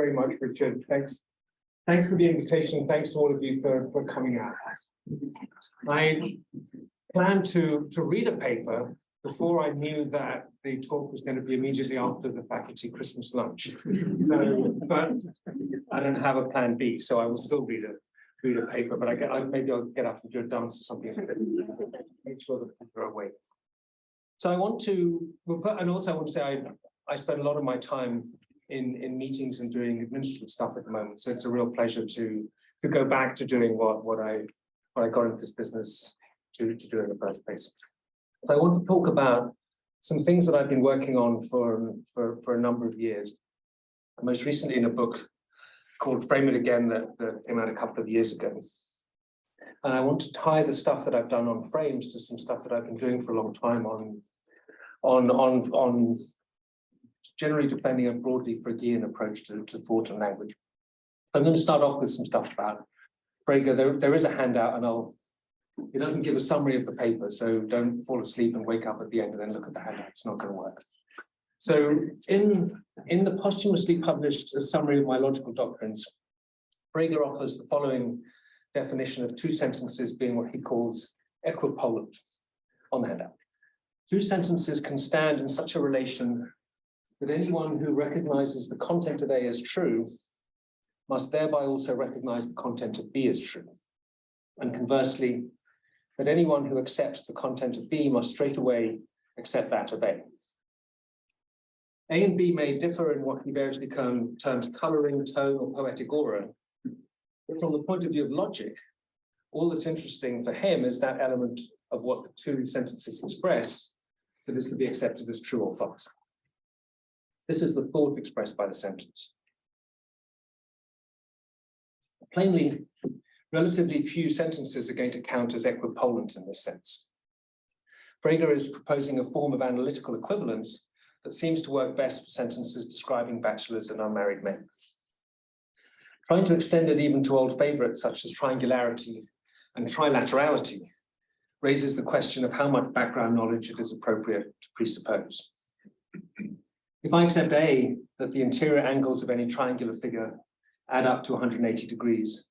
very much, Richard. Thanks for the invitation. Thanks to all of you for coming out. I planned to read a paper before I knew that the talk was going to be immediately after the faculty Christmas lunch. But I don't have a plan B, so I will still read a paper. But maybe I'll get up and do a dance or something. Make sure that people are awake. So I want to, and also I want to say I spend a lot of my time in meetings and doing administrative stuff at the moment. So it's a real pleasure to go back to doing what I got into this business to do in the first place. So I want to talk about some things that I've been working on for a number of years. Most recently in a book called Frame It Again that came out a couple of years ago. And I want to tie the stuff that I've done on frames to some stuff that I've been doing for a long time on generally defending a broadly Fregean approach to thought and language. I'm going to start off with some stuff about Frege. There is a handout, and it doesn't give a summary of the paper, so don't fall asleep and wake up at the end and then look at the handout. It's not going to work. So in the posthumously published summary of my logical doctrines, Frege offers the following definition of two sentences being what he calls equipolant on the handout. Two sentences can stand in such a relation that anyone who recognizes the content of A as true must thereby also recognize the content of B as true. And conversely, that anyone who accepts the content of B must straight away accept that of A. A and B may differ in what he variously terms coloring, tone, or poetic aura. But from the point of view of logic, all that's interesting for him is that element of what the two sentences express that is to be accepted as true or false. This is the thought expressed by the sentence. Plainly, relatively few sentences are going to count as equipolant in this sense. Frege is proposing a form of analytical equivalence that seems to work best for sentences describing bachelors and unmarried men. Trying to extend it even to old favorites such as triangularity and trilaterality raises the question of how much background knowledge it is appropriate to presuppose. If I accept A, that the interior angles of any triangular figure add up to 180 degrees,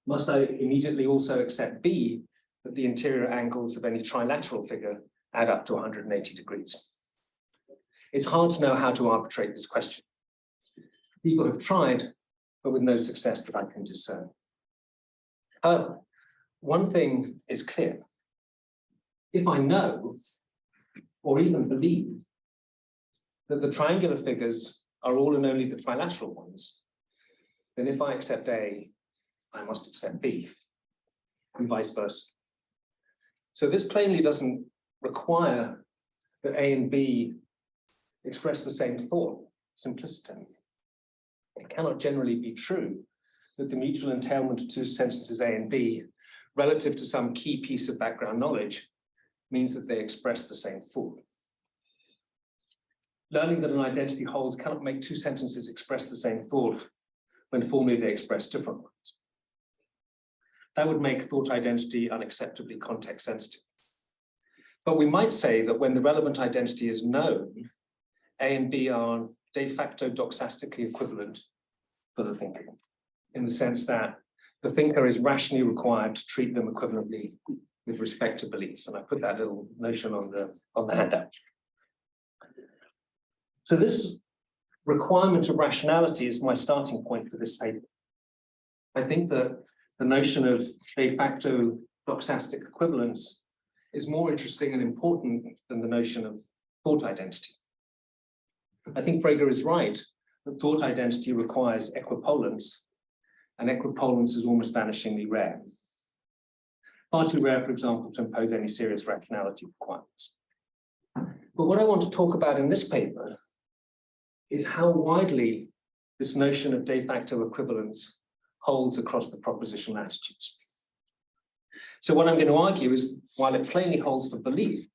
must I immediately also accept B, that the interior angles of any trilateral figure add up to 180 degrees? It's hard to know how to arbitrate this question. People have tried, but with no success that I can discern. However, one thing is clear. If I know, or even believe, that the triangular figures are all and only the trilateral ones, then if I accept A, I must accept B, and vice versa. So this plainly doesn't require that A and B express the same thought, simplicity. It cannot generally be true that the mutual entailment of two sentences A and B relative to some key piece of background knowledge means that they express the same thought. Learning that an identity holds cannot make two sentences express the same thought when formally they express different ones. That would make thought identity unacceptably context sensitive. But we might say that when the relevant identity is known, A and B are de facto doxastically equivalent for the thinker, in the sense that the thinker is rationally required to treat them equivalently with respect to belief. And I put that little notion on the handout. So this requirement of rationality is my starting point for this paper. I think that the notion of de facto doxastic equivalence is more interesting and important than the notion of thought identity. I think Frege is right that thought identity requires equipollence, and equipollence is almost vanishingly rare. Far too rare, for example, to impose any serious rationality requirements. But what I want to talk about in this paper is how widely this notion of de facto equivalence holds across the propositional attitudes. So what I'm going to argue is, while it plainly holds for belief,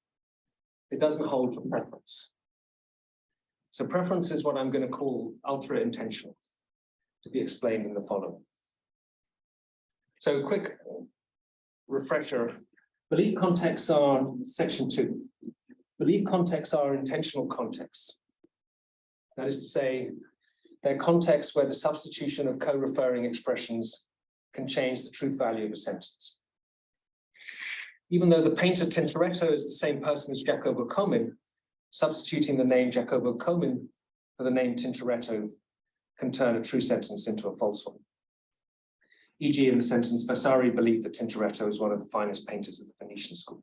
it doesn't hold for preference. So preference is what I'm going to call ultra-intentional, to be explained in the following. So a quick refresher. Belief contexts are section 2. Belief contexts are intentional contexts. That is to say, they're contexts where the substitution of co-referring expressions can change the truth value of a sentence. Even though the painter Tintoretto is the same person as Giacomo Comin, substituting the name Giacomo Comin for the name Tintoretto can turn a true sentence into a false one. E.g. in the sentence, Vasari believed that Tintoretto is one of the finest painters of the Venetian school.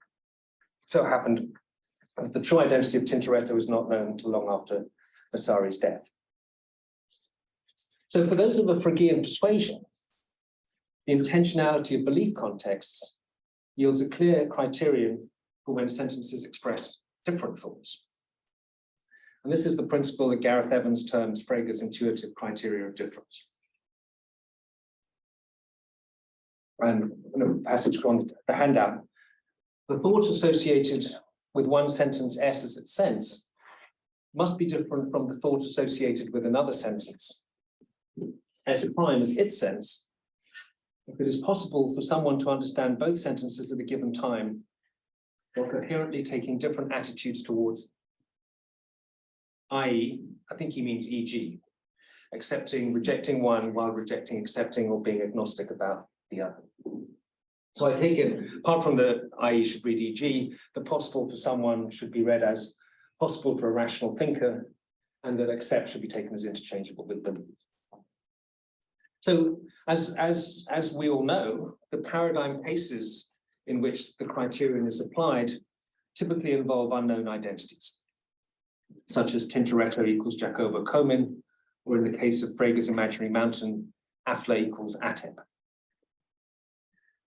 So it happened that the true identity of Tintoretto was not known until long after Vasari's death. So for those of a Phrygian persuasion, the intentionality of belief contexts yields a clear criterion for when sentences express different thoughts. And this is the principle that Gareth Evans terms Frege's intuitive criteria of difference. And in a passage on the handout, the thought associated with one sentence S as its sense must be different from the thought associated with another sentence S prime as its sense, if it is possible for someone to understand both sentences at a given time while coherently taking different attitudes towards them. I.e., I think he means e.g., rejecting one while rejecting, accepting, or being agnostic about the other. So I take it, apart from the i.e. should read e.g., the possible for someone should be read as possible for a rational thinker, and that accept should be taken as interchangeable with belief. So as we all know, the paradigm cases in which the criterion is applied typically involve unknown identities, such as Tintoretto equals Giacomo Comin, or in the case of Frege's imaginary mountain, Afla equals Ateb.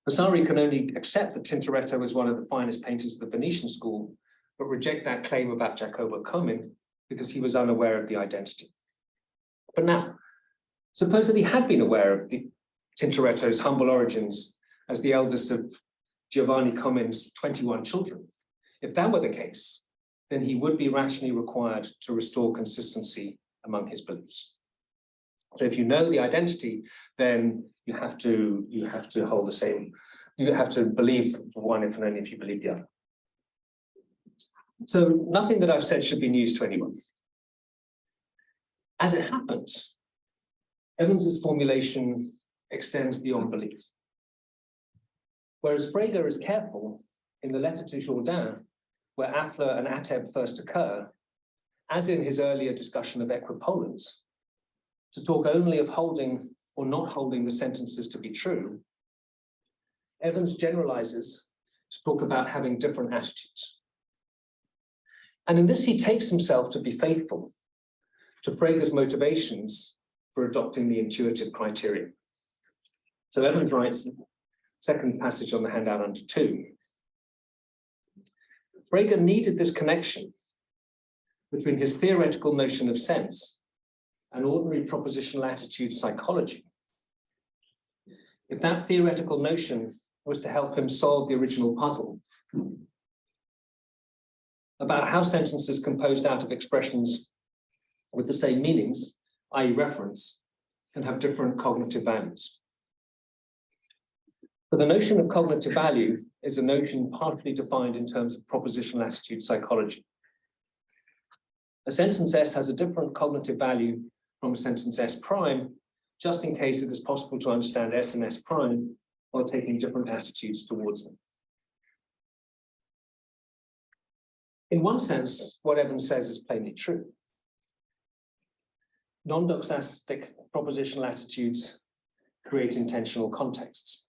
Vasari can only accept that Tintoretto is one of the finest painters of the Venetian school, but reject that claim about Giacomo Comin because he was unaware of the identity. But now, suppose that he had been aware of Tintoretto's humble origins as the eldest of Giovanni Comin's 21 children. If that were the case, then he would be rationally required to restore consistency among his beliefs. So if you know the identity, then you have to hold the same. You have to believe one if and only if you believe the other. So nothing that I've said should be news to anyone. As it happens, Evans's formulation extends beyond belief. Whereas Frege is careful in the letter to Jourdain, where Afla and Ateb first occur, as in his earlier discussion of equipollence, to talk only of holding or not holding the sentences to be true, Evans generalizes to talk about having different attitudes. And in this, he takes himself to be faithful to Frege's motivations for adopting the intuitive criterion. So Evans writes, second passage on the handout under 2. Frege needed this connection between his theoretical notion of sense and ordinary propositional attitude psychology. If that theoretical notion was to help him solve the original puzzle about how sentences composed out of expressions with the same meanings, i.e. reference, can have different cognitive values. But the notion of cognitive value is a notion partly defined in terms of propositional attitude psychology. A sentence S has a different cognitive value from a sentence S prime, just in case it is possible to understand S and S prime while taking different attitudes towards them. In one sense, what Evans says is plainly true. Non-doxastic propositional attitudes create intentional contexts.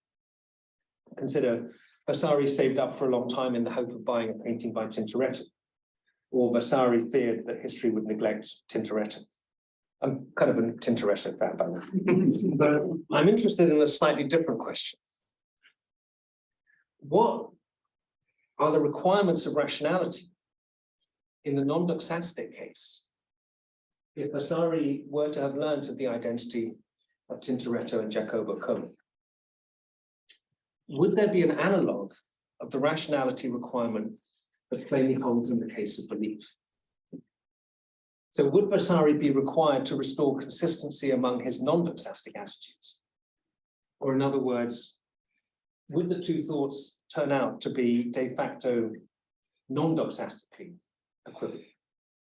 Consider Vasari saved up for a long time in the hope of buying a painting by Tintoretto, or Vasari feared that history would neglect Tintoretto. I'm kind of a Tintoretto fan, by the way. But I'm interested in a slightly different question. What are the requirements of rationality in the non-doxastic case if Vasari were to have learned of the identity of Tintoretto and Giacomo Comin? Would there be an analogue of the rationality requirement that plainly holds in the case of belief? So would Vasari be required to restore consistency among his non-doxastic attitudes? Or in other words, would the two thoughts turn out to be de facto non-doxastically equivalent,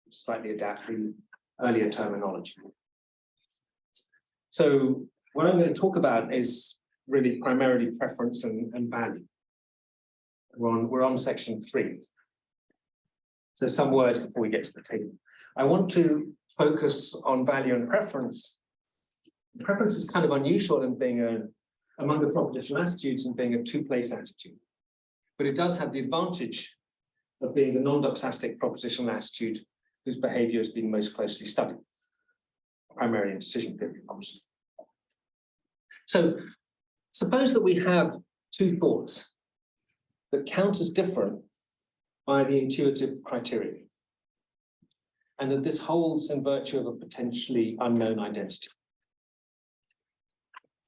slightly adapting earlier terminology? So what I'm going to talk about is really primarily preference and value. We're on section 3. So some words before we get to the table. I want to focus on value and preference. Preference is kind of unusual in being among the propositional attitudes and being a two-place attitude. But it does have the advantage of being the non-doxastic propositional attitude whose behavior has been most closely studied, primarily in decision theory, of course. So suppose that we have two thoughts that count as different by the intuitive criteria, and that this holds in virtue of a potentially unknown identity.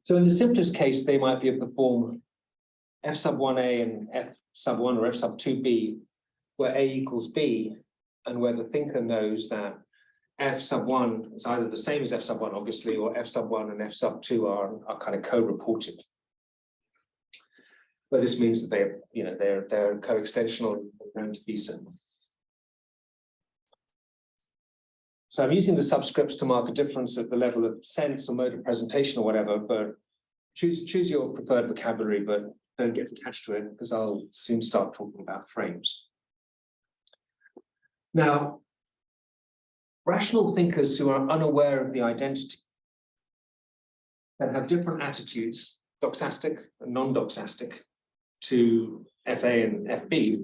So in the simplest case, they might be of the form F sub 1a and F sub 1 or F sub 2b, where a equals b, and where the thinker knows that F sub 1 is either the same as F sub 1, obviously, or F sub 1 and F sub 2 are kind of co-reported. But this means that they're co-extensional and known to be so. So I'm using the subscripts to mark a difference at the level of sense or mode of presentation or whatever, but choose your preferred vocabulary, but don't get attached to it because I'll soon start talking about frames. Now, rational thinkers who are unaware of the identity and have different attitudes, doxastic and non-doxastic, to FA and FB.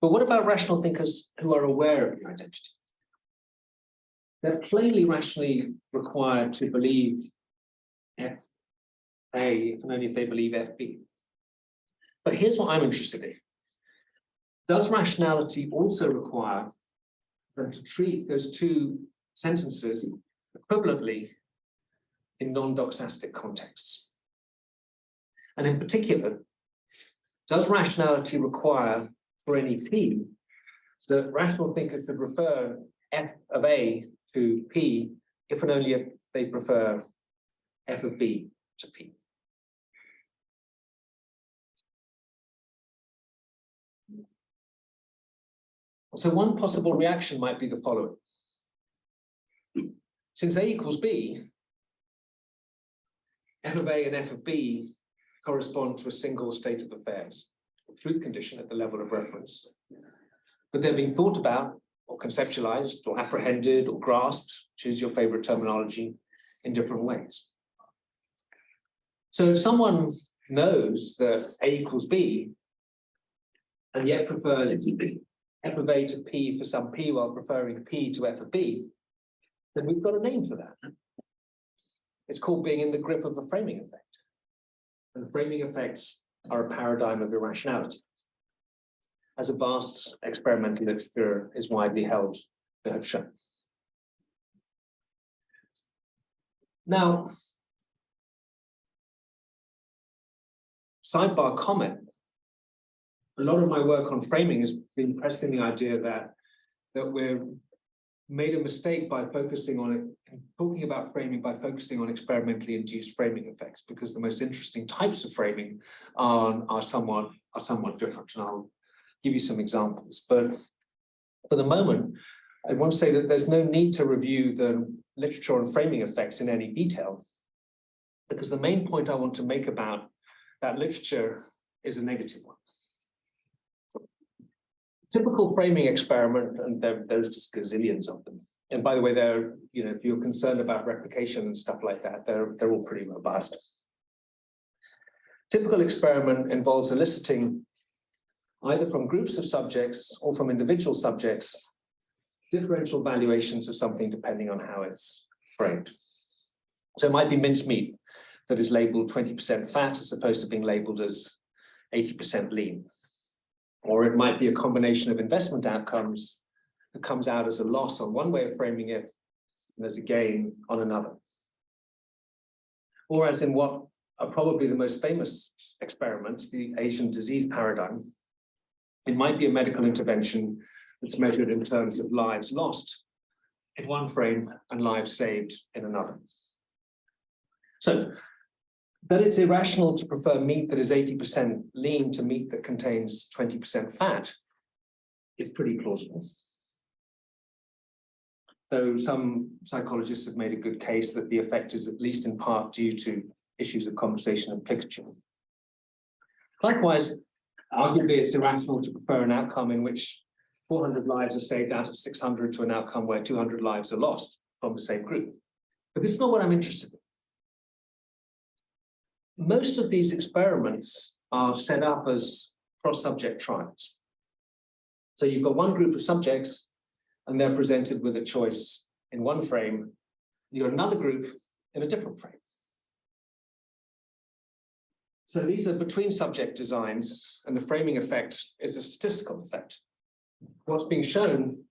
But what about rational thinkers who are aware of the identity? They're plainly rationally required to believe FA, if and only if they believe FB. But here's what I'm interested in. Does rationality also require them to treat those two sentences equivalently in non-doxastic contexts? And in particular, does rationality require for any P that rational thinkers should refer F of A to P if and only if they prefer F of B to P? So one possible reaction might be the following. Since A equals B, F of A and F of B correspond to a single state of affairs, or truth condition at the level of reference. But they're being thought about, or conceptualized, or apprehended, or grasped, choose your favorite terminology, in different ways. So if someone knows that A equals B, and yet prefers F of A to P for some P while preferring P to F of B, then we've got a name for that. It's called being in the grip of a framing effect. And framing effects are a paradigm of irrationality, as a vast experimental literature is widely held to have shown. Now, sidebar comment, a lot of my work on framing has been pressing the idea that we're made a mistake by focusing on it, talking about framing by focusing on experimentally induced framing effects, because the most interesting types of framing are somewhat different. And I'll give you some examples. But for the moment, I want to say that there's no need to review the literature on framing effects in any detail, because the main point I want to make about that literature is a negative one. Typical framing experiment, and there's just gazillions of them. And by the way, if you're concerned about replication and stuff like that, they're all pretty robust. Typical experiment involves eliciting, either from groups of subjects or from individual subjects, differential valuations of something depending on how it's framed. So it might be mincemeat that is labeled 20% fat as opposed to being labeled as 80% lean. Or it might be a combination of investment outcomes that comes out as a loss on one way of framing it and as a gain on another. Or as in what are probably the most famous experiments, the Asian disease paradigm, it might be a medical intervention that's measured in terms of lives lost in one frame and lives saved in another. So, that it's irrational to prefer meat that is 80% lean to meat that contains 20% fat is pretty plausible. though some psychologists have made a good case that the effect is at least in part due to issues of conversation and plicature. Likewise, arguably it's irrational to prefer an outcome in which 400 lives are saved out of 600 to an outcome where 200 lives are lost from the same group. But this is not what I'm interested in. Most of these experiments are set up as cross-subject trials. So you've got one group of subjects and they're presented with a choice in one frame. You've got another group in a different frame. So these are between subject designs, and the framing effect is a statistical effect. What's being shown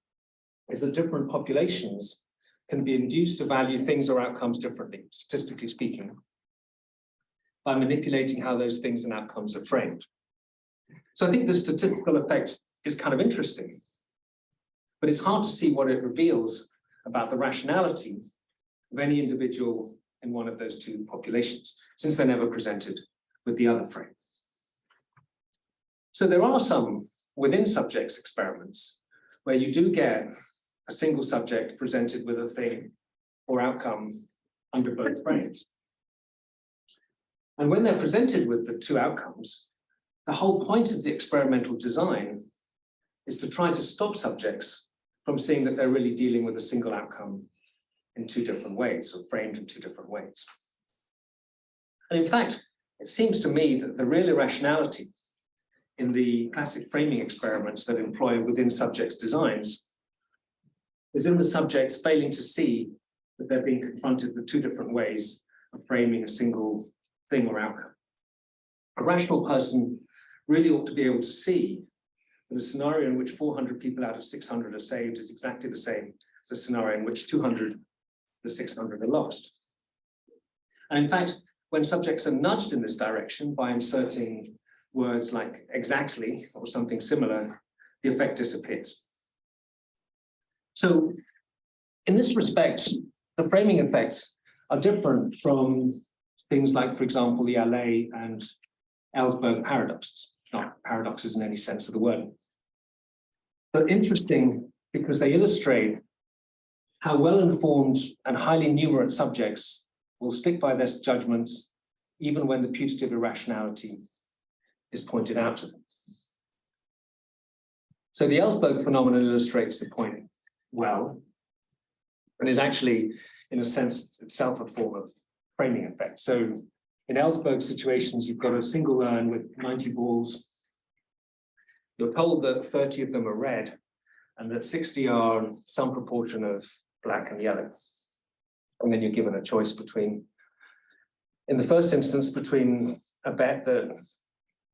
is that different populations can be induced to value things or outcomes differently, statistically speaking, by manipulating how those things and outcomes are framed. So I think the statistical effect is kind of interesting, but it's hard to see what it reveals about the rationality of any individual in one of those two populations, since they're never presented with the other frame. So there are some within subjects experiments where you do get a single subject presented with a thing or outcome under both frames. And when they're presented with the two outcomes, the whole point of the experimental design is to try to stop subjects from seeing that they're really dealing with a single outcome in two different ways, or framed in two different ways. And in fact, it seems to me that the real irrationality in the classic framing experiments that employ within subjects designs is in the subjects failing to see that they're being confronted with two different ways of framing a single thing or outcome. A rational person really ought to be able to see that a scenario in which 400 people out of 600 are saved is exactly the same as a scenario in which 200 of the 600 are lost. And in fact, when subjects are nudged in this direction by inserting words like exactly or something similar, the effect disappears. So in this respect, the framing effects are different from things like, for example, the LA and Ellsberg paradoxes, not paradoxes in any sense of the word, but interesting because they illustrate how well-informed and highly numerate subjects will stick by their judgments even when the putative irrationality is pointed out to them. So the Ellsberg phenomenon illustrates the point well, and is actually, in a sense, itself a form of framing effect. So in Ellsberg situations, you've got a single urn with 90 balls. You're told that 30 of them are red, and that 60 are some proportion of black and yellow. And then you're given a choice between, in the first instance, between a bet that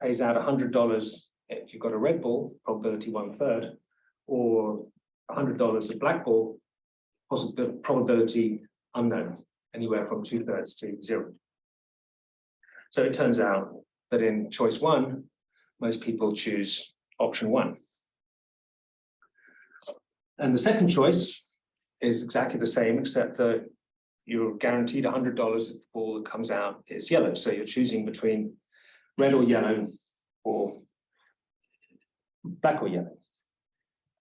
pays out $100 if you've got a red ball, probability 1/3, or $100 a black ball, probability unknown, anywhere from 2/3 to 0. So it turns out that in choice 1, most people choose option 1. And the second choice is exactly the same, except that you're guaranteed $100 if the ball that comes out is yellow. So you're choosing between red or yellow, or black or yellow.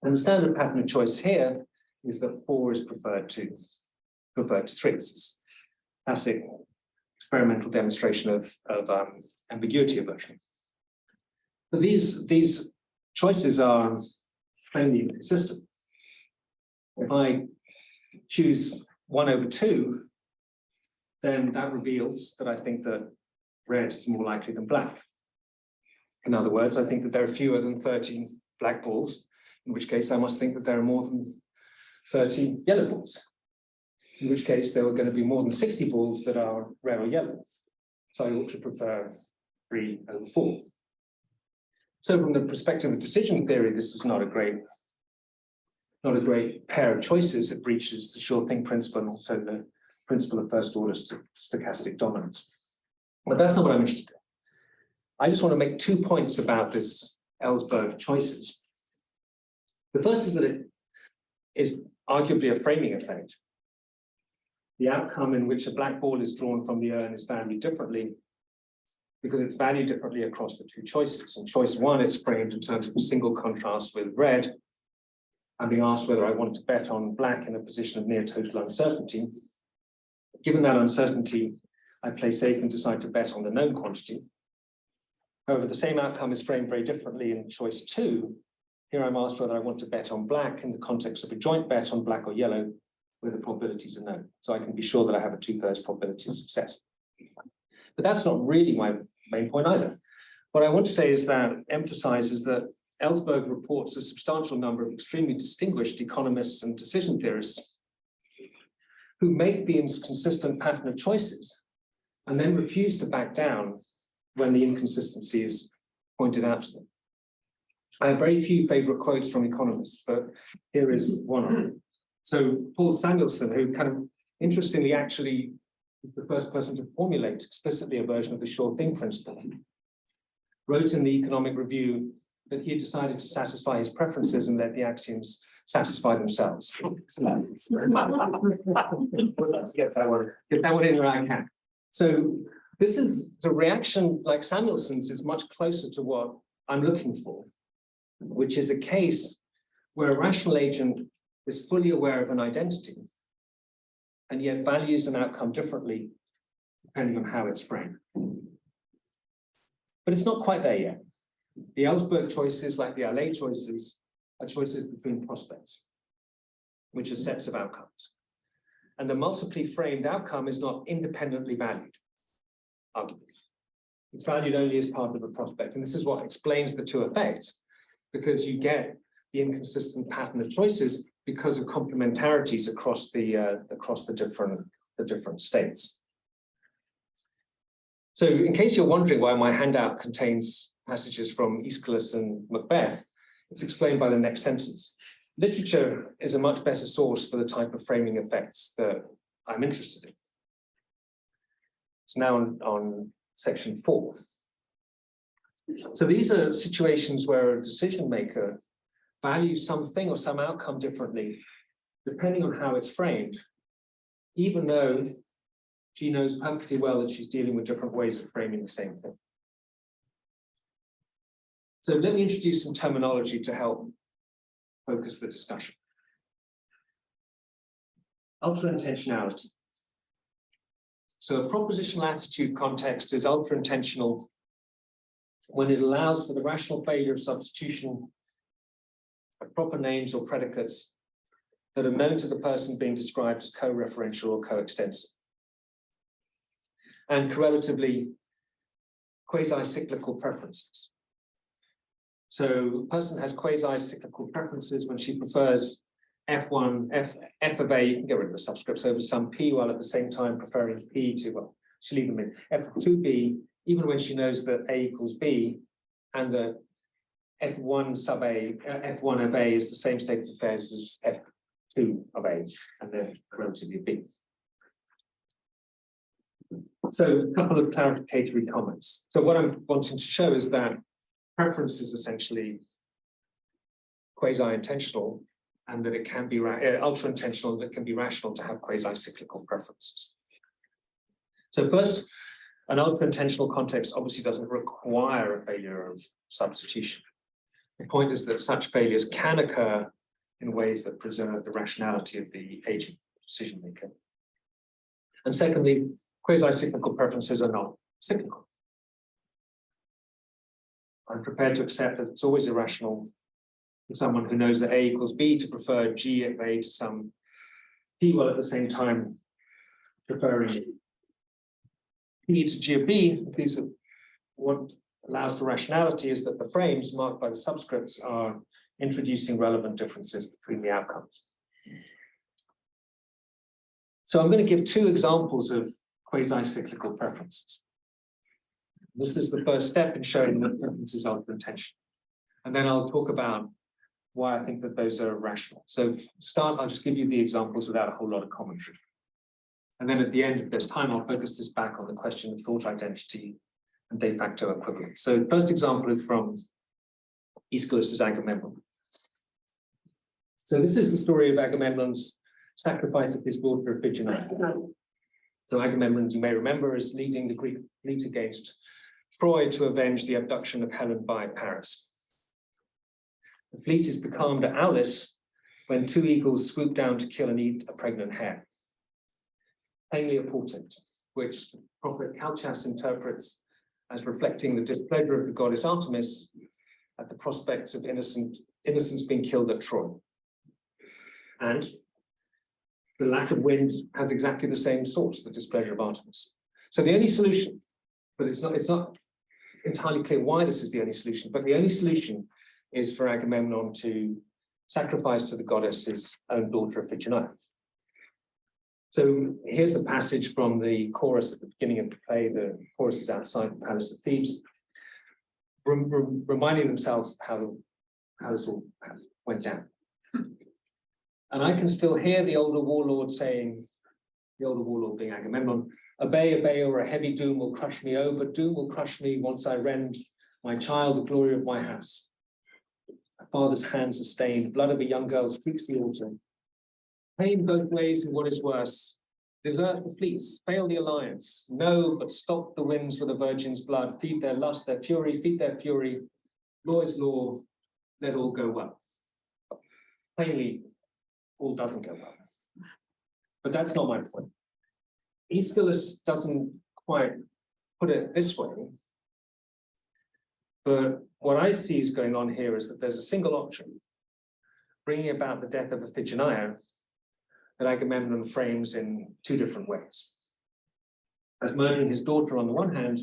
And the standard pattern of choice here is that 4 is preferred to 3. This is classic experimental demonstration of ambiguity aversion. But these choices are plainly inconsistent. If I choose 1/2, then that reveals that I think that red is more likely than black. In other words, I think that there are fewer than 30 black balls, in which case I must think that there are more than 30 yellow balls, in which case there are going to be more than 60 balls that are red or yellow. So I ought to prefer 3/4. So from the perspective of decision theory, this is not a great pair of choices. It breaches the sure thing principle and also the principle of first order stochastic dominance. But that's not what I'm interested in. I just want to make 2 points about this Ellsberg choices. The first is that it is arguably a framing effect. The outcome in which a black ball is drawn from the urn is valued differently because it's valued differently across the two choices. In choice 1, it's framed in terms of a single contrast with red, I'm being asked whether I want to bet on black in a position of near total uncertainty. Given that uncertainty, I play safe and decide to bet on the known quantity. However, the same outcome is framed very differently in choice 2. Here I'm asked whether I want to bet on black in the context of a joint bet on black or yellow, where the probabilities are known. So I can be sure that I have a 2/3 probability of success. But that's not really my main point either. What I want to say is that emphasizes that Ellsberg reports a substantial number of extremely distinguished economists and decision theorists who make the inconsistent pattern of choices and then refuse to back down when the inconsistency is pointed out to them. I have very few favorite quotes from economists, but here is one of them. So Paul Samuelson, who kind of interestingly actually was the first person to formulate explicitly a version of the sure thing principle, wrote in the Economic Review that he had decided to satisfy his preferences and let the axioms satisfy themselves. Get that one in where I can. So this is the reaction, like Samuelson's, is much closer to what I'm looking for, which is a case where a rational agent is fully aware of an identity and yet values an outcome differently depending on how it's framed. But it's not quite there yet. The Ellsberg choices, like the LA choices, are choices between prospects, which are sets of outcomes. And the multiply framed outcome is not independently valued, arguably. It's valued only as part of a prospect. And this is what explains the two effects, because you get the inconsistent pattern of choices because of complementarities across the different states. So in case you're wondering why my handout contains passages from Aeschylus and Macbeth, it's explained by the next sentence. Literature is a much better source for the type of framing effects that I'm interested in. It's now on section 4. So these are situations where a decision maker values something or some outcome differently, depending on how it's framed, even though she knows perfectly well that she's dealing with different ways of framing the same thing. So let me introduce some terminology to help focus the discussion. Ultra-intentionality. So a propositional attitude context is ultra-intentional when it allows for the rational failure of substitution of proper names or predicates that are known to the person being described as co-referential or co-extensive, and correlatively quasi-cyclical preferences. So a person has quasi-cyclical preferences when she prefers F1, F of A, you can get rid of the subscripts, over some P, while at the same time preferring P to, well, she'll leave them in, F of 2B, even when she knows that A equals B, and that F1 sub A, F1 of A is the same state of affairs as F2 of A, and then correlatively B. So a couple of clarificatory comments. So what I'm wanting to show is that preference is essentially quasi-intentional, and that it can be ultra-intentional, that can be rational to have quasi-cyclical preferences. So first, an ultra-intentional context obviously doesn't require a failure of substitution. The point is that such failures can occur in ways that preserve the rationality of the agent decision maker. And secondly, quasi-cyclical preferences are not cyclical. I'm prepared to accept that it's always irrational for someone who knows that A equals B to prefer G of A to some P, while at the same time preferring P to G of B. These are what allows for rationality is that the frames marked by the subscripts are introducing relevant differences between the outcomes. So I'm going to give two examples of quasi-cyclical preferences. This is the first step in showing that preferences are ultra-intentional. And then I'll talk about why I think that those are rational. So start, I'll just give you the examples without a whole lot of commentary. And then at the end, if there's time, I'll focus this back on the question of thought identity and de facto equivalence. So the first example is from Aeschylus's Agamemnon. So this is the story of Agamemnon's sacrifice of his daughter Iphigenia. So Agamemnon, as you may remember, is leading the Greek fleet against Troy to avenge the abduction of Helen by Paris. The fleet is becalmed at Aulis, when two eagles swoop down to kill and eat a pregnant hare. Plainly a portent, which the prophet Calchas interprets as reflecting the displeasure of the goddess Artemis at the prospects of innocents being killed at Troy. And the lack of wind has exactly the same source, the displeasure of Artemis. So the only solution, but it's not entirely clear why this is the only solution, but the only solution is for Agamemnon to sacrifice to the goddess his own daughter Iphigenia. So here's the passage from the chorus at the beginning of the play. The chorus is outside the palace of Thebes, reminding themselves how this all went down. And I can still hear the older warlord saying, the older warlord being Agamemnon, obey, obey, or a heavy doom will crush me, oh, but doom will crush me once I rend my child, the glory of my house. My father's hands are stained, blood of a young girl streaks the altar. Pain both ways and what is worse. Desert the fleets, fail the alliance. No, but stop the winds with a virgin's blood. Feed their lust, their fury, feed their fury. Law is law, let all go well. Plainly, all doesn't go well. But that's not my point. Aeschylus doesn't quite put it this way. But what I see is going on here is that there's a single option, bringing about the death of Iphigenia, that Agamemnon frames in two different ways. As murdering his daughter on the one hand,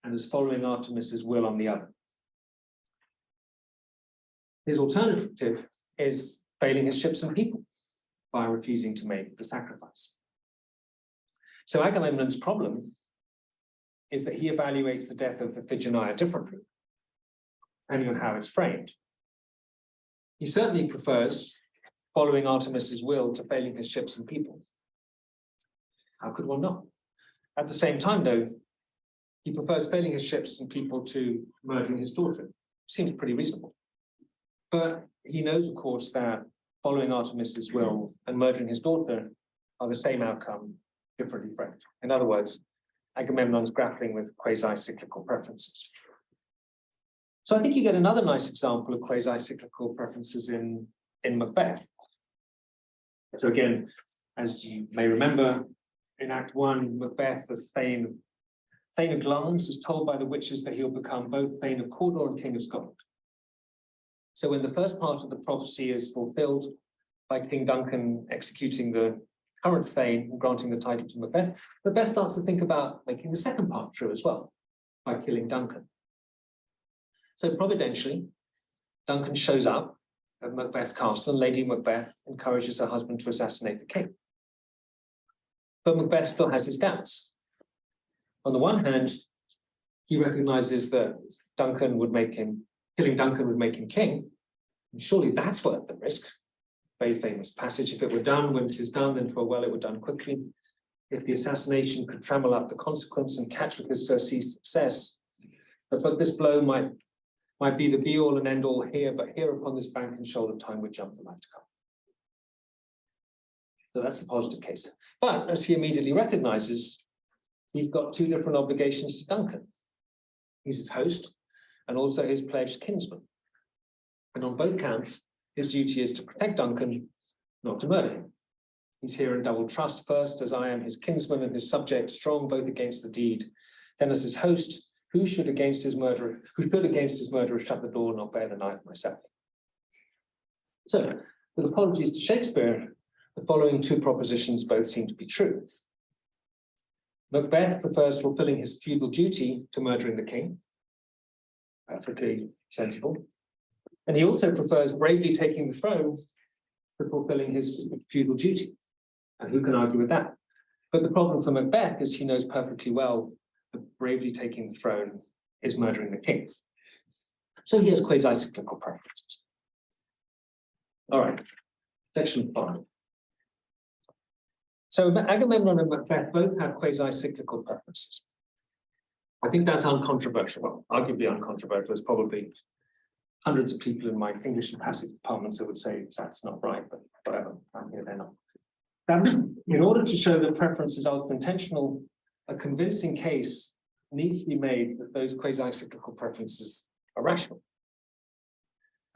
and as following Artemis's will on the other. His alternative is failing his ships and people by refusing to make the sacrifice. So Agamemnon's problem is that he evaluates the death of Iphigenia differently, depending on how it's framed. He certainly prefers following Artemis's will to failing his ships and people. How could one not? At the same time, though, he prefers failing his ships and people to murdering his daughter. Seems pretty reasonable. But he knows, of course, that following Artemis's will and murdering his daughter are the same outcome, differently framed. In other words, Agamemnon's grappling with quasi-cyclical preferences. So I think you get another nice example of quasi-cyclical preferences in Macbeth. So again, as you may remember, in Act 1, Macbeth, the Thane of Glamis, is told by the witches that he'll become both Thane of Cawdor and King of Scotland. So when the first part of the prophecy is fulfilled by King Duncan executing the current Thane and granting the title to Macbeth, Macbeth starts to think about making the second part true as well, by killing Duncan. So providentially, Duncan shows up at Macbeth's castle, and Lady Macbeth encourages her husband to assassinate the king. But Macbeth still has his doubts. On the one hand, he recognizes that killing Duncan would make him king, and surely that's worth the risk. Very famous passage, if it were done when 'tis done, then 'twere well it were done quickly. If the assassination could trammel up the consequence and catch with his surcease success, but this blow might be the be-all and end-all here, but here upon this bank and shoulder time would jump the life to come. So that's the positive case. But as he immediately recognizes, he's got two different obligations to Duncan. He's his host and also his pledged kinsman. And on both counts, his duty is to protect Duncan, not to murder him. He's here in double trust, first as I am his kinsman and his subject, strong both against the deed, then as his host, who should against his murderer shut the door, not bear the knife myself. So, with apologies to Shakespeare, the following two propositions both seem to be true. Macbeth prefers fulfilling his feudal duty to murdering the king, perfectly sensible. And he also prefers bravely taking the throne to fulfilling his feudal duty. And who can argue with that? But the problem for Macbeth is he knows perfectly well that bravely taking the throne is murdering the king. So he has quasi-cyclical preferences. All right, section 5. So Agamemnon and Macbeth both have quasi-cyclical preferences. I think that's uncontroversial. Well, arguably uncontroversial. There's probably hundreds of people in my English and passage departments that would say that's not right, but whatever, I'm here, they're not. In order to show that preference is ultimately intentional, a convincing case needs to be made that those quasi-cyclical preferences are rational.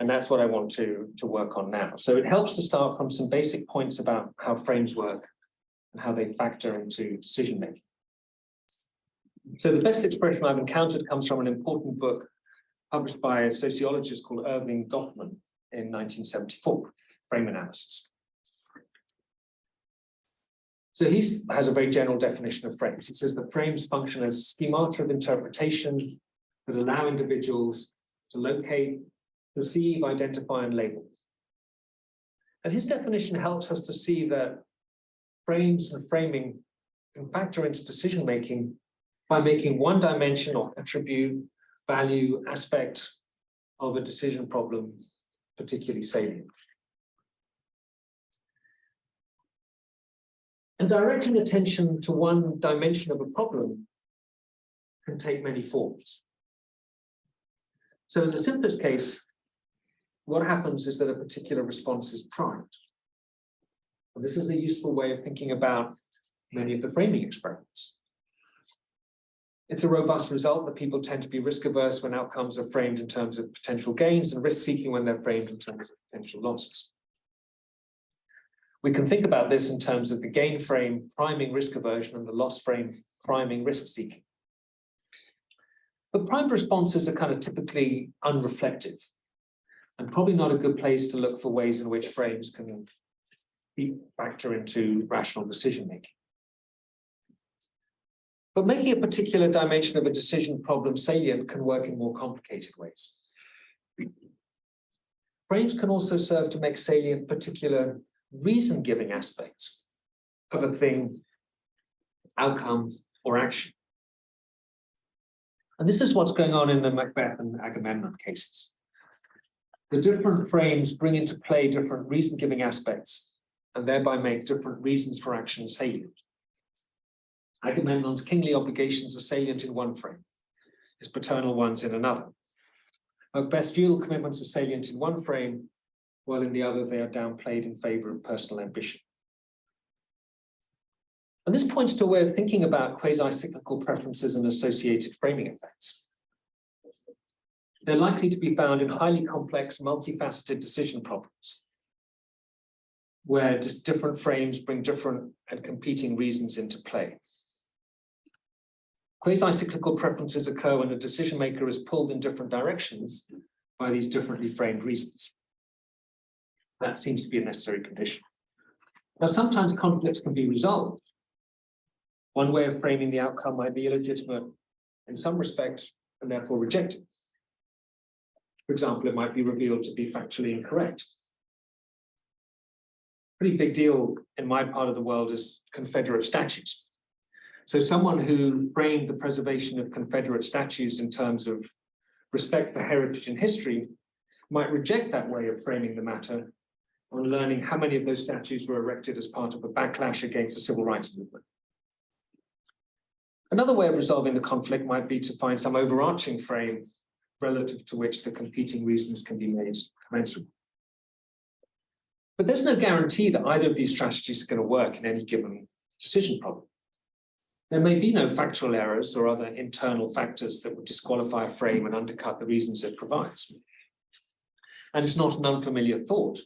And that's what I want to work on now. So it helps to start from some basic points about how frames work and how they factor into decision making. So the best expression I've encountered comes from an important book published by a sociologist called Irving Goffman in 1974, Frame Analysis. So he has a very general definition of frames. He says the frames function as schemata of interpretation that allow individuals to locate, perceive, identify, and label. And his definition helps us to see that frames and framing can factor into decision-making by making one dimension or attribute, value, aspect of a decision problem particularly salient. And directing attention to one dimension of a problem can take many forms. So in the simplest case, what happens is that a particular response is primed. And this is a useful way of thinking about many of the framing experiments. It's a robust result that people tend to be risk averse when outcomes are framed in terms of potential gains and risk seeking when they're framed in terms of potential losses. We can think about this in terms of the gain frame priming risk aversion and the loss frame priming risk seeking. But primed responses are kind of typically unreflective and probably not a good place to look for ways in which frames can factor into rational decision making. But making a particular dimension of a decision problem salient can work in more complicated ways. Frames can also serve to make salient particular reason-giving aspects of a thing, outcome, or action. And this is what's going on in the Macbeth and Agamemnon cases. The different frames bring into play different reason-giving aspects and thereby make different reasons for action salient. Agamemnon's kingly obligations are salient in one frame, his paternal ones in another. Macbeth's feudal commitments are salient in one frame, while in the other they are downplayed in favor of personal ambition. And this points to a way of thinking about quasi-cyclical preferences and associated framing effects. They're likely to be found in highly complex, multifaceted decision problems, where just different frames bring different and competing reasons into play. Quasi-cyclical preferences occur when a decision maker is pulled in different directions by these differently framed reasons. That seems to be a necessary condition. Now, sometimes conflicts can be resolved. One way of framing the outcome might be illegitimate in some respect and therefore rejected. For example, it might be revealed to be factually incorrect. Pretty big deal in my part of the world is Confederate statues. So someone who framed the preservation of Confederate statues in terms of respect for heritage and history might reject that way of framing the matter on learning how many of those statues were erected as part of a backlash against the civil rights movement. Another way of resolving the conflict might be to find some overarching frame relative to which the competing reasons can be made commensurable. But there's no guarantee that either of these strategies are going to work in any given decision problem. There may be no factual errors or other internal factors that would disqualify a frame and undercut the reasons it provides. And it's not an unfamiliar thought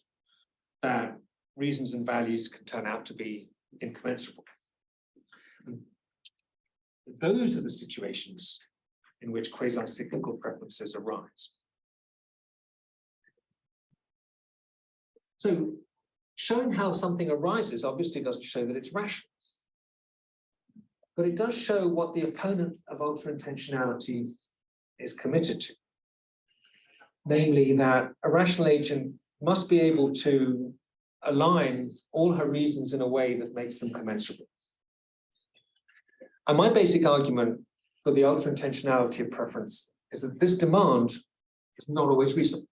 that reasons and values can turn out to be incommensurable. And those are the situations in which quasi-cyclical preferences arise. So showing how something arises obviously doesn't show that it's rational. But it does show what the opponent of ultra-intentionality is committed to. Namely, that a rational agent must be able to align all her reasons in a way that makes them commensurable. And my basic argument for the ultra-intentionality of preference is that this demand is not always reasonable.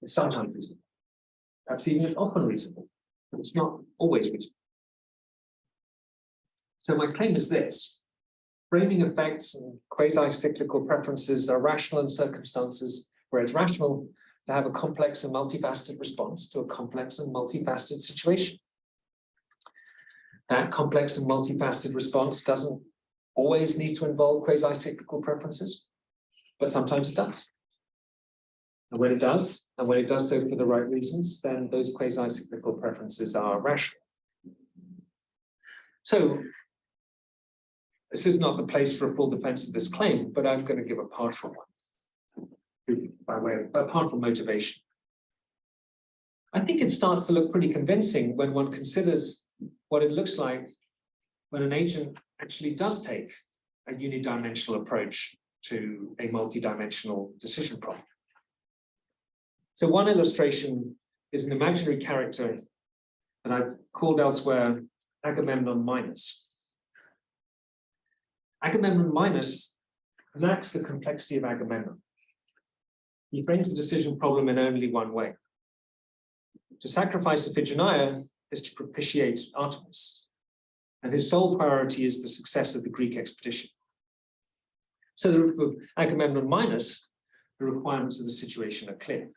It's sometimes reasonable. Perhaps even it's often reasonable, but it's not always reasonable. So my claim is this: framing effects and quasi-cyclical preferences are rational in circumstances where it's rational to have a complex and multifaceted response to a complex and multifaceted situation. That complex and multifaceted response doesn't always need to involve quasi-cyclical preferences, but sometimes it does. And when it does so for the right reasons, then those quasi-cyclical preferences are rational. So this is not the place for a full defense of this claim, but I'm going to give a partial one by way of a partial motivation. I think it starts to look pretty convincing when one considers what it looks like when an agent actually does take a unidimensional approach to a multidimensional decision problem. So one illustration is an imaginary character that I've called elsewhere Agamemnon minus. Agamemnon minus lacks the complexity of Agamemnon. He frames the decision problem in only one way. To sacrifice Iphigenia is to propitiate Artemis, and his sole priority is the success of the Greek expedition. So the Agamemnon minus, the requirements of the situation are clear.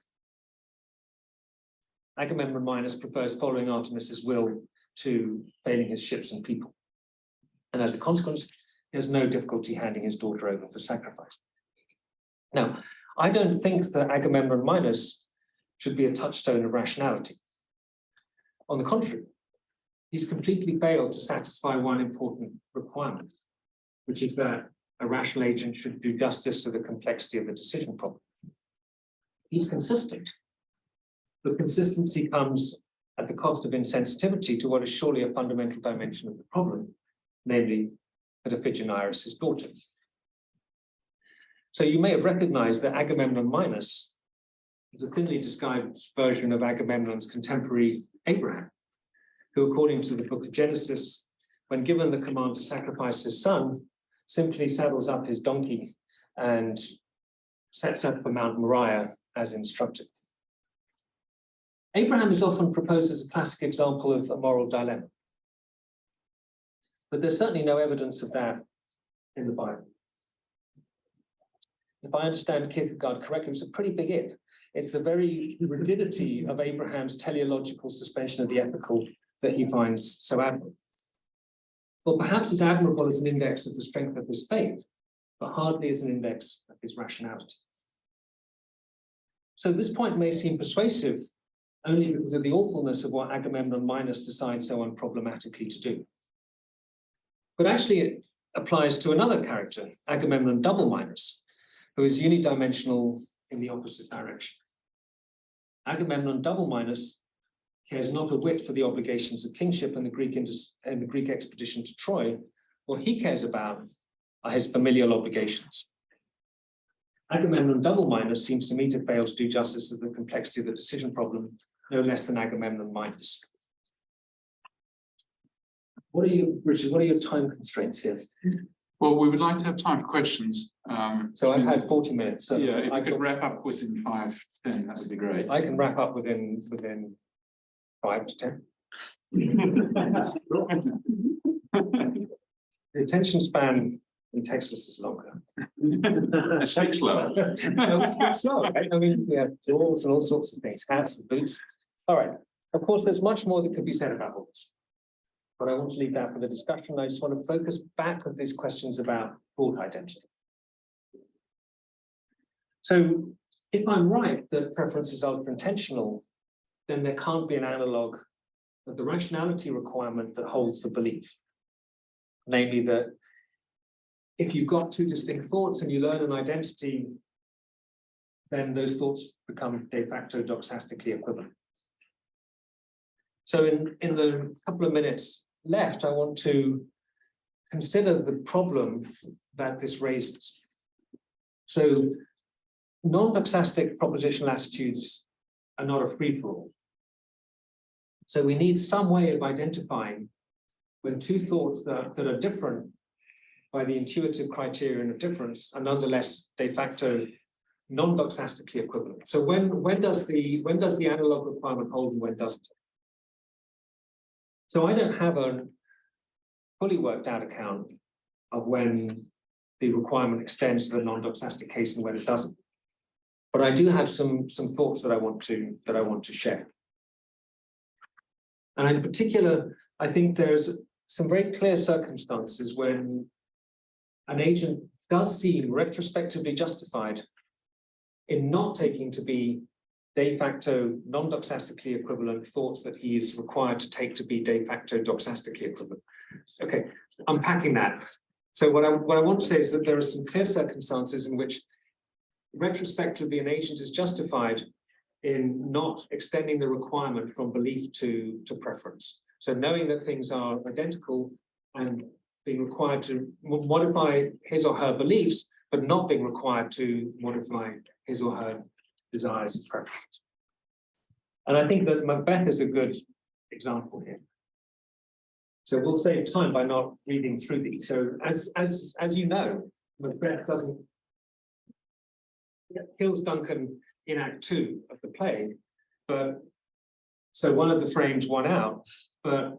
Agamemnon minus prefers following Artemis's will to failing his ships and people. And as a consequence, he has no difficulty handing his daughter over for sacrifice. Now, I don't think that Agamemnon minus should be a touchstone of rationality. On the contrary, he's completely failed to satisfy one important requirement, which is that a rational agent should do justice to the complexity of the decision problem. He's consistent, but consistency comes at the cost of insensitivity to what is surely a fundamental dimension of the problem, namely that Iphigenia is his daughter. So you may have recognized that Agamemnon minus is a thinly described version of Agamemnon's contemporary Abraham, who, according to the book of Genesis, when given the command to sacrifice his son, simply saddles up his donkey and sets out for Mount Moriah as instructed. Abraham is often proposed as a classic example of a moral dilemma, but there's certainly no evidence of that in the Bible. If I understand Kierkegaard correctly, it's a pretty big if. It's the very rigidity of Abraham's teleological suspension of the ethical that he finds so admirable. Well, perhaps it's admirable as an index of the strength of his faith, but hardly as an index of his rationality. So this point may seem persuasive only because of the awfulness of what Agamemnon minus decides so unproblematically to do. But actually it applies to another character, Agamemnon double minus, who is unidimensional in the opposite direction. Agamemnon double minus cares not a whit for the obligations of kingship and the Greek expedition to Troy. What he cares about are his familial obligations. Agamemnon double minus seems to me to fail to do justice to the complexity of the decision problem, no less than Agamemnon minus. Richard, what are your time constraints here? Well, we would like to have time for questions. So I've had 40 minutes. So yeah, if I could wrap up within 5 to 10, that would be great. I can wrap up within 5 to 10. The attention span in Texas is longer. It takes slower. It's slow, right? I mean, we have drawers and all sorts of things, hats and boots. All right. Of course, there's much more that could be said about all this, but I want to leave that for the discussion. I just want to focus back on these questions about thought identity. So if I'm right that preference is ultra-intentional, then there can't be an analog of the rationality requirement that holds for belief. Namely that if you've got two distinct thoughts and you learn an identity, then those thoughts become de facto doxastically equivalent. So in the couple of minutes left, I want to consider the problem that this raises. So non-boxastic propositional attitudes are not a free-for-all. So we need some way of identifying when two thoughts that are different by the intuitive criterion of difference are nonetheless de facto non-boxastically equivalent. So when does the analog requirement hold and when doesn't it? So I don't have a fully worked out account of when the requirement extends to the non-boxastic case and when it doesn't. But I do have some thoughts that I want to share. And in particular, I think there's some very clear circumstances when an agent does seem retrospectively justified in not taking to be de facto non-doxastically equivalent thoughts that he is required to take to be de facto doxastically equivalent. Okay, unpacking that. So what I want to say is that there are some clear circumstances in which retrospectively an agent is justified in not extending the requirement from belief to preference. So knowing that things are identical and being required to modify his or her beliefs, but not being required to modify his or her desires and preferences. And I think that Macbeth is a good example here. So we'll save time by not reading through these. So as you know, Macbeth kills Duncan in Act 2 of the play, but so one of the frames won out, but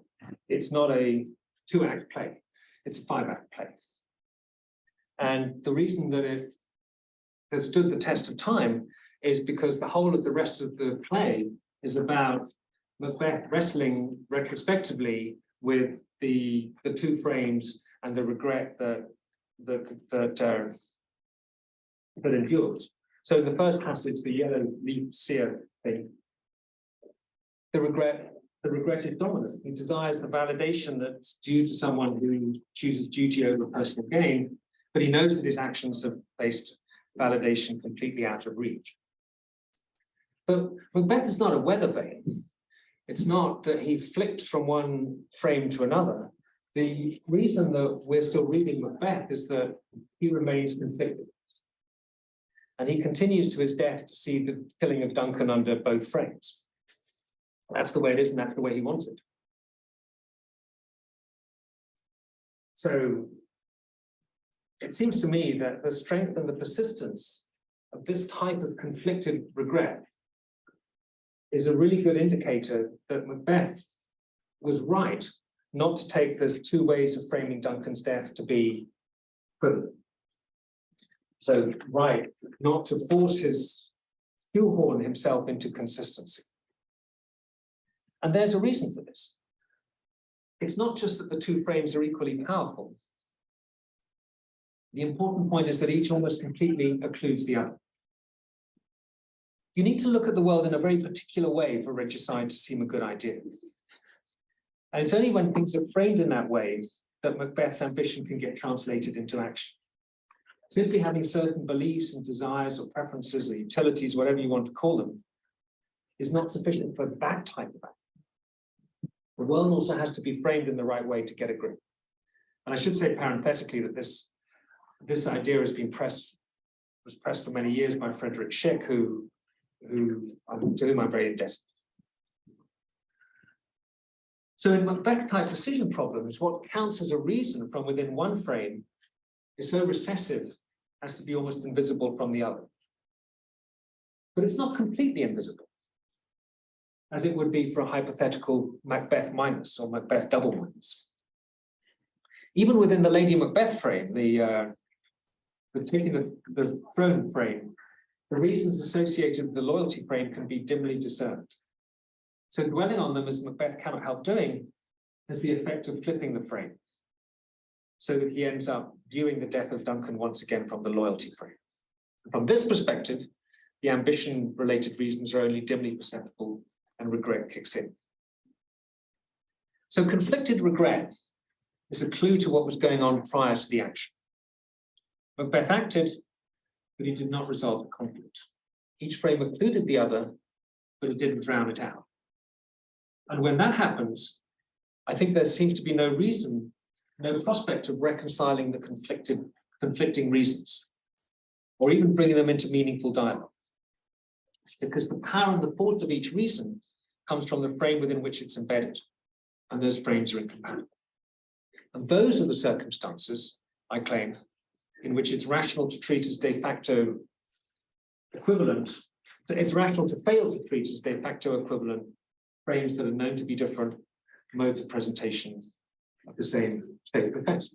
it's not a 2-act play, it's a 5-act play. And the reason that it has stood the test of time is because the whole of the rest of the play is about Macbeth wrestling retrospectively with the 2 frames and the regret that endures. So in the first passage, the yellow leaf seer thing, the regressive dominant. He desires the validation that's due to someone who chooses duty over personal gain, but he knows that his actions have placed validation completely out of reach. But Macbeth is not a weather vane. It's not that he flips from one frame to another. The reason that we're still reading Macbeth is that he remains conflicted. And he continues to his death to see the killing of Duncan under both frames. That's the way it is, and that's the way he wants it. So it seems to me that the strength and the persistence of this type of conflicted regret is a really good indicator that Macbeth was right not to take the 2 ways of framing Duncan's death to be equivalent. So, right, not to shoehorn himself into consistency. And there's a reason for this. It's not just that the 2 frames are equally powerful. The important point is that each almost completely occludes the other. You need to look at the world in a very particular way for regicide to seem a good idea. And it's only when things are framed in that way that Macbeth's ambition can get translated into action. Simply having certain beliefs and desires or preferences or utilities, whatever you want to call them, is not sufficient for that type of action. The world also has to be framed in the right way to get a grip. And I should say parenthetically that this idea has been was pressed for many years by Frederick Schick, to whom I'm very indebted. So in Macbeth-type decision problems, what counts as a reason from within one frame is so recessive as to be almost invisible from the other. But it's not completely invisible, as it would be for a hypothetical Macbeth minus or Macbeth double minus. Even within the Lady Macbeth frame, particularly the throne frame, the reasons associated with the loyalty frame can be dimly discerned. So dwelling on them, as Macbeth cannot help doing, has the effect of flipping the frame, so that he ends up viewing the death of Duncan once again from the loyalty frame. From this perspective, the ambition-related reasons are only dimly perceptible and regret kicks in. So conflicted regret is a clue to what was going on prior to the action. Macbeth acted, but he did not resolve the conflict. Each frame included the other, but it didn't drown it out. And when that happens, I think there seems to be no reason, no prospect of reconciling the conflicting reasons, or even bringing them into meaningful dialogue. It's because the power and the force of each reason comes from the frame within which it's embedded, and those frames are incompatible. And those are the circumstances, I claim, in which it's rational to treat as de facto equivalent, it's rational to fail to treat as de facto equivalent frames that are known to be different modes of presentation of the same state of affairs.